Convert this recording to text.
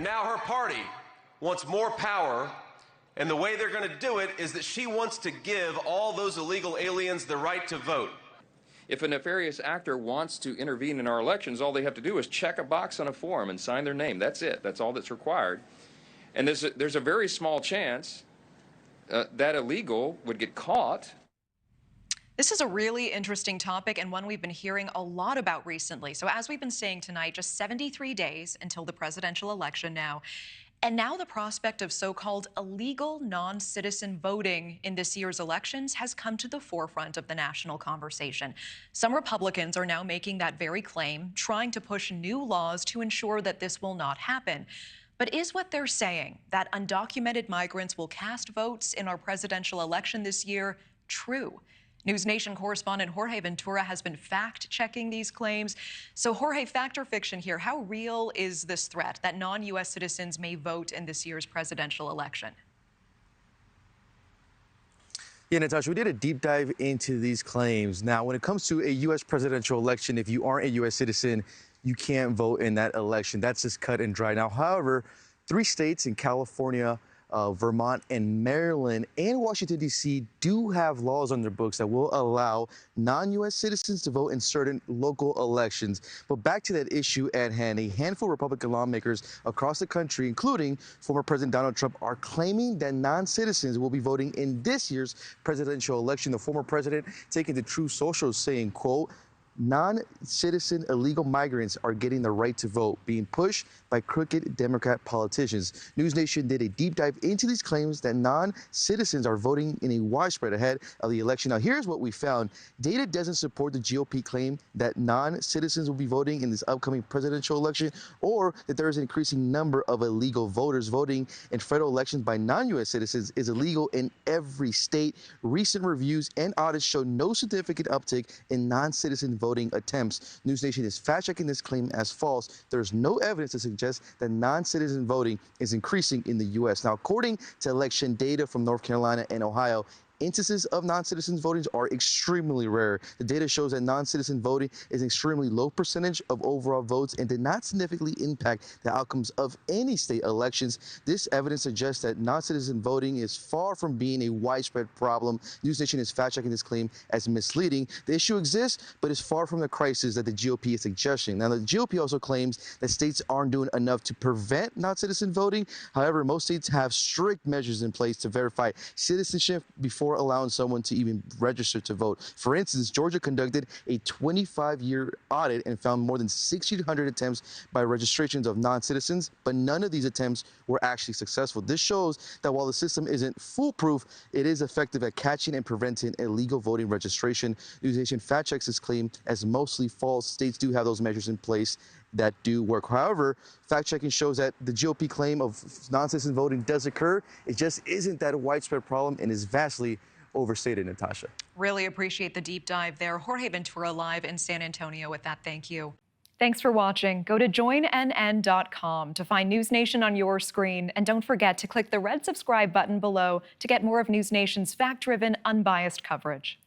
Now her party wants more power, and the way they're going to do it is that she wants to give all those illegal aliens the right to vote. If a nefarious actor wants to intervene in our elections, all they have to do is check a box on a form and sign their name. That's it. That's all that's required. And there's a very small chance that illegal would get caught. This is a really interesting topic and one we've been hearing a lot about recently. So as we've been saying tonight, just 73 days until the presidential election now. And now the prospect of so-called illegal non-citizen voting in this year's elections has come to the forefront of the national conversation. Some Republicans are now making that very claim, trying to push new laws to ensure that this will not happen. But is what they're saying, that undocumented migrants will cast votes in our presidential election this year, true? NewsNation correspondent Jorge Ventura has been fact-checking these claims. So Jorge, fact or fiction here, how real is this threat that non-U.S. citizens may vote in this year's presidential election? Yeah, Natasha, we did a deep dive into these claims. Now, when it comes to a U.S. presidential election, if you aren't a U.S. citizen, you can't vote in that election. That's just cut and dry. Now, however, 3 states in California, Vermont and Maryland and Washington, D.C. do have laws on their books that will allow non-U.S. citizens to vote in certain local elections. But back to that issue at hand, a handful of Republican lawmakers across the country, including former President Donald Trump, are claiming that non-citizens will be voting in this year's presidential election. The former president taking to Truth Social saying, quote, "Non-citizen illegal migrants are getting the right to vote, being pushed by crooked Democrat politicians." NewsNation did a deep dive into these claims that non-citizens are voting in a widespread ahead of the election. Now, here's what we found. Data doesn't support the GOP claim that non-citizens will be voting in this upcoming presidential election, or that there is an increasing number of illegal voters. Voting in federal elections by non-U.S. citizens is illegal in every state. Recent reviews and audits show no significant uptick in non-citizen voting attempts. NewsNation is fact-checking this claim as false. There's no evidence to suggest that non-citizen voting is increasing in the U.S. Now, according to election data from North Carolina and Ohio, instances of non-citizens voting are extremely rare. The data shows that non-citizen voting is an extremely low percentage of overall votes and did not significantly impact the outcomes of any state elections. This evidence suggests that non-citizen voting is far from being a widespread problem. NewsNation is fact-checking this claim as misleading. The issue exists, but is far from the crisis that the GOP is suggesting. Now, the GOP also claims that states aren't doing enough to prevent non-citizen voting. However, most states have strict measures in place to verify citizenship before allowing someone to even register to vote. For instance, Georgia conducted a 25-year audit and found more than 1,600 attempts by registrations of non-citizens, but none of these attempts were actually successful. This shows that while the system isn't foolproof, it is effective at catching and preventing illegal voting registration. NewsNation fact-checks this claim as mostly false. States do have those measures in place that do work. However, fact-checking shows that the GOP claim of non-citizen voting does occur. It just isn't that a widespread problem and is vastly overstated, Natasha. Really appreciate the deep dive there. Jorge Ventura live in San Antonio with that. Thank you. Thanks for watching. Go to joinnn.com to find NewsNation on your screen. And don't forget to click the red subscribe button below to get more of NewsNation's fact-driven, unbiased coverage.